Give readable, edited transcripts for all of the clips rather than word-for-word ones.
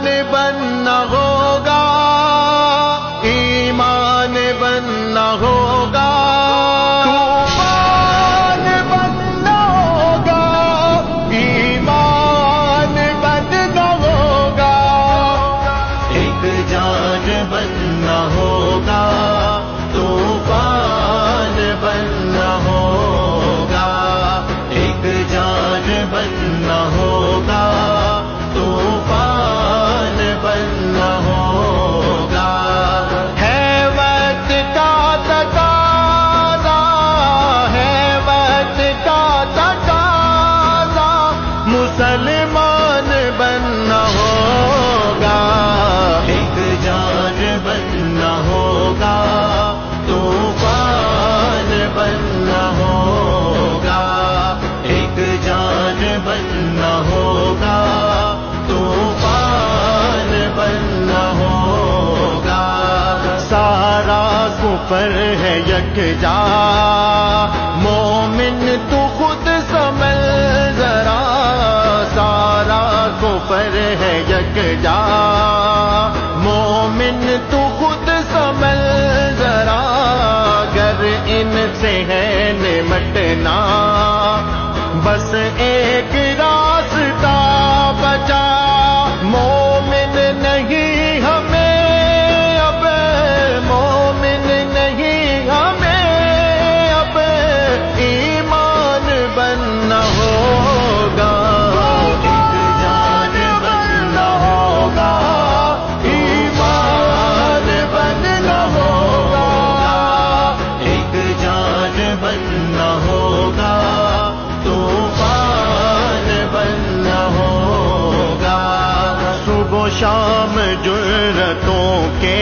بننا ہوگا، ایمان بننا ہوگا، طوفان بننا ہوگا، ایمان بننا ہوگا، ایک جان بننا ہوگا، طوفان بننا ہوگا، ایک جان بننا ہوگا، طوفان بننا ہوگا، ہے وقت کا تقاضا، ہے وقت کا تقاضا، مسلمان بننا ہوگا، ایک جان بننا ہوگا، طوفان بننا ہوگا، ایک جان بننا ہوگا، طوفان بننا ہوگا، سارا کفر ہے یکجا، مومن تو خود سنبھل ذرا، سارا کفر ہے یکجا، مومن تو خود سنبھل ذرا، گر ان سے ہے نمٹنا، بس ایک راستہ بچا، مومن نہیں ہمیں اب، مومن نہیں ہمیں اب، ایمان بننا ہوگا، ایک جان بننا ہوگا، ایمان بننا ہوگا، ایک جان بننا ہوگا، طوفان بننا ہوگا، صبح و شام جرأتوں کے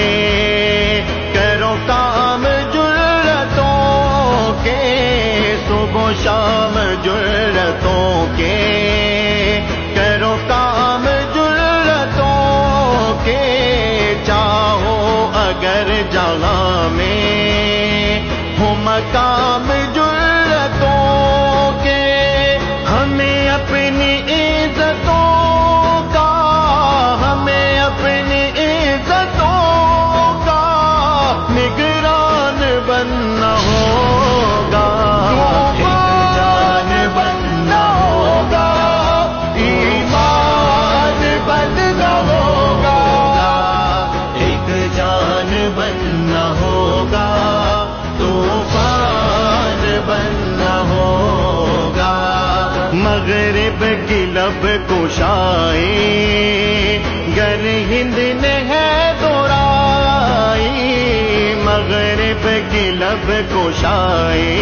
کرو کام، جرأتوں کے صبح و شام جرأتوں کے کرو کام، جرأتوں کے چاہو اگر جہاں میں ہو مقام جرأتوں کے، ہمیں اپنی عزتوں کا، ہمیں اپنی عزتوں کا نگران بننا ہوگا، ایک جان بننا ہوگا، ایمان بننا ہوگا، ایک جان بننا ہوگا، طوفان بننا ہوگا، مغرب کی لب کشائی گر ہند نے ہے دورائی، مغرب کی لب کشائی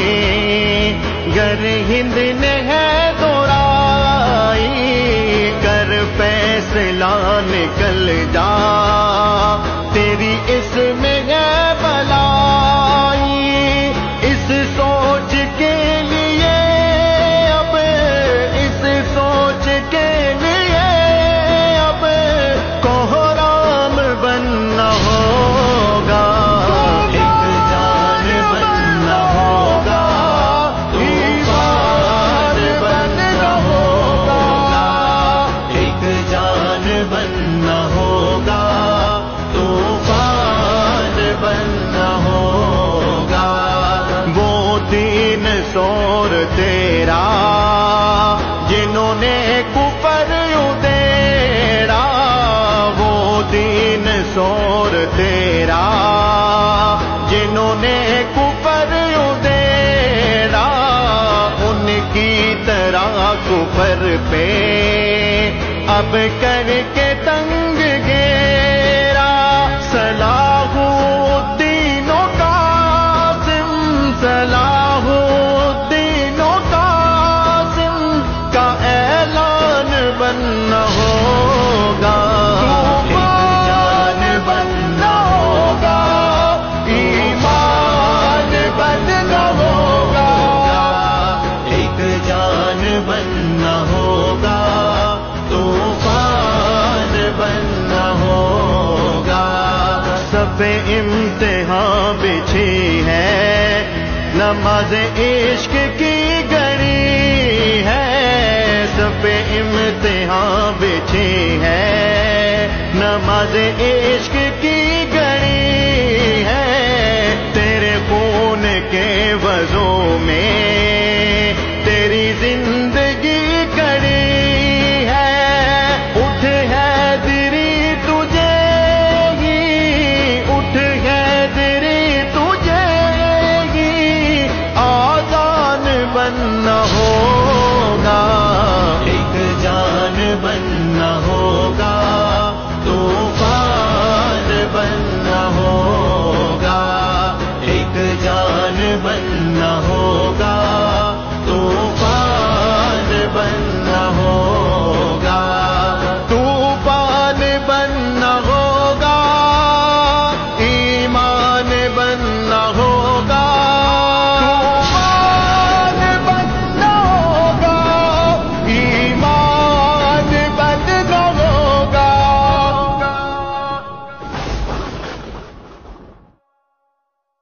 گر ہند نے ہے دورائی، کر فیصلہ نکل جا تیری اس میں ہے بلائی، اس سوچ کے لیے اب، اس سوچ کے لیے اب کوہرام بننا ہوگا، ایک جان بننا ہوگا، ایمان بننا ہوگا، ایک جان بننا ہوگا، طوفان بننا ہوگا، وہ دین سور تیرا جنہوں نے کفر ادھیڑا، وہ دین سور تیرا جنہوں نے کفر ادھیڑا، ان کی طرح کفر پہ اب کر کے تنگ گھیرا، صلاح الدین و قاسم، صلاح الدین و قاسم کا اعلان بننا ہوگا، ایک جان بننا ہوگا، ایمان بننا ہوگا، ایک جان بننا ہوگا، طوفان بننا ہوگا، سب امتحان بچھی ہے، نماز عشق کی گھڑی ہے، سب امتحان بچھی ہے، نماز عشق کی